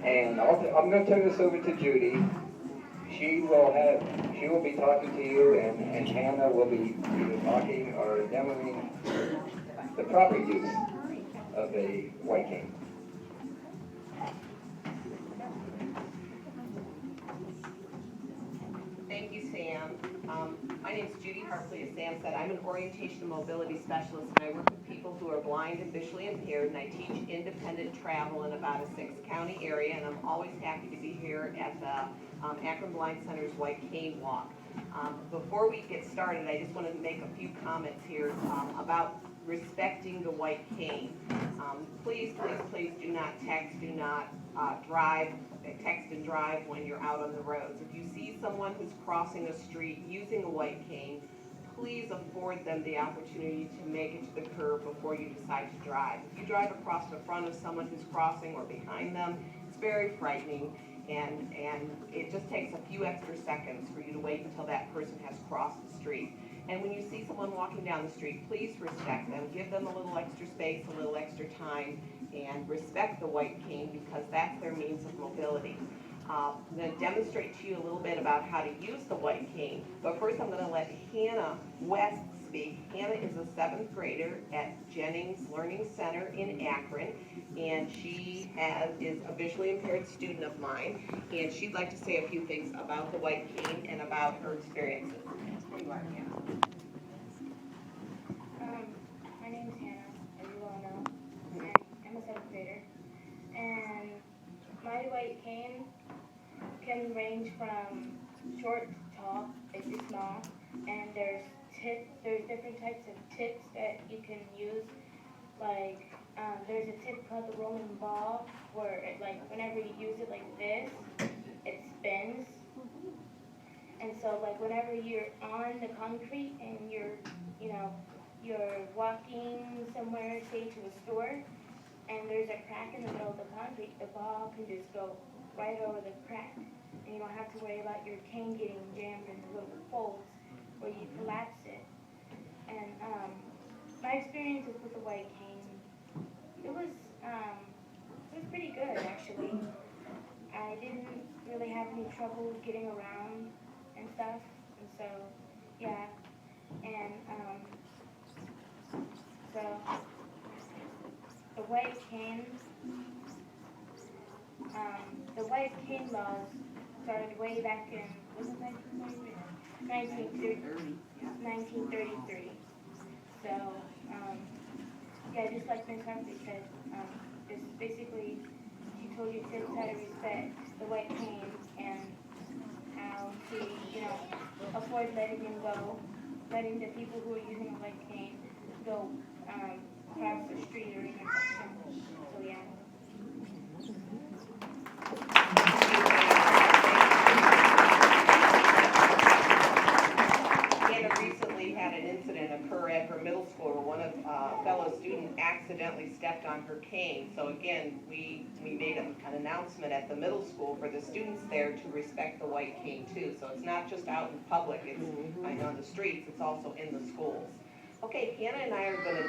And I'm going to turn this over to Judy. She will be talking to you, and Hannah will be either talking or demoing the proper use of a white cane. Thank you, Sam. My name is Judy Hartley, as Sam said. I'm an orientation and mobility specialist, and I work with people who are blind and visually impaired, and I teach independent travel in about a 6-county area, and I'm always happy to be here at the Akron Blind Center's White Cane Walk. Before we get started, I just want to make a few comments here about respecting the white cane. Please do not text, do not text and drive when you're out on the roads. If you see someone who's crossing a street using a white cane, please afford them the opportunity to make it to the curb before you decide to drive. If you drive across the front of someone who's crossing or behind them, it's very frightening, and it just takes a few extra seconds for you to wait until that person has crossed the street. And when you see someone walking down the street, please respect them. Give them a little extra space, a little extra time, and respect the white cane because that's their means of mobility. I'm going to demonstrate to you a little bit about how to use the white cane. But first I'm going to let Hannah West speak. Hannah is a 7th grader at Jennings Learning Center in Akron, and she is a visually impaired student of mine, and she'd like to say a few things about the white cane and about her experiences. Here you are, Hannah. My name is Hannah, as you all know. I'm a 7th grader, and my white cane can range from short to tall, big to small, and there's different types of tips that you can use. Like there's a tip called the rolling ball, where whenever you use it like this, it spins. And so whenever you're on the concrete and you're walking somewhere, say to a store, and there's a crack in the middle of the concrete, the ball can just go right over the crack. And you don't have to worry about your cane getting jammed in the little folds where you collapse it. And my experiences with the white cane, it was pretty good actually. I didn't really have any trouble getting around and stuff, and so yeah. And so the white cane laws started way back in, was it 1933? 1933. So yeah, just like Ms. Hartley said, it's basically, she told you kids how to respect the white cane and how to, avoid letting the people who are using a white cane go across the street or intersection. So yeah. Hannah recently had an incident occur at her middle school where one of fellow students accidentally stepped on her cane. So again, we made an announcement at the middle school for the students there to respect the white cane too. So it's not just out in public, it's on the streets, it's also in the schools. Okay, Hannah and I are going to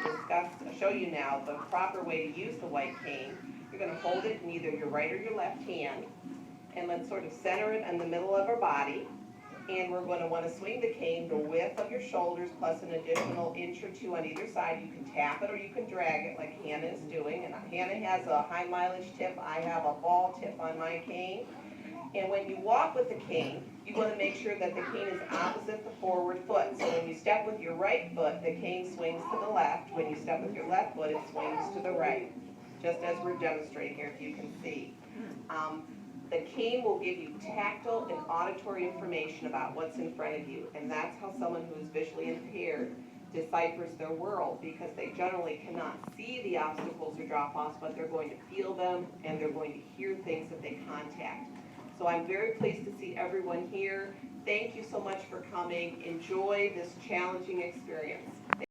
show you now the proper way to use the white cane. You're going to hold it in either your right or your left hand, and let's sort of center it in the middle of our body. And we're going to want to swing the cane the width of your shoulders plus an additional inch or 2 on either side. You can tap it or you can drag it like Hannah is doing. And Hannah has a high mileage tip. I have a ball tip on my cane. And when you walk with the cane, you want to make sure that the cane is opposite the forward foot. So when you step with your right foot, the cane swings to the left. When you step with your left foot, it swings to the right, just as we're demonstrating here, if you can see. The cane will give you tactile and auditory information about what's in front of you, and that's how someone who is visually impaired deciphers their world, because they generally cannot see the obstacles or drop-offs, but they're going to feel them and they're going to hear things that they contact. So I'm very pleased to see everyone here. Thank you so much for coming. Enjoy this challenging experience.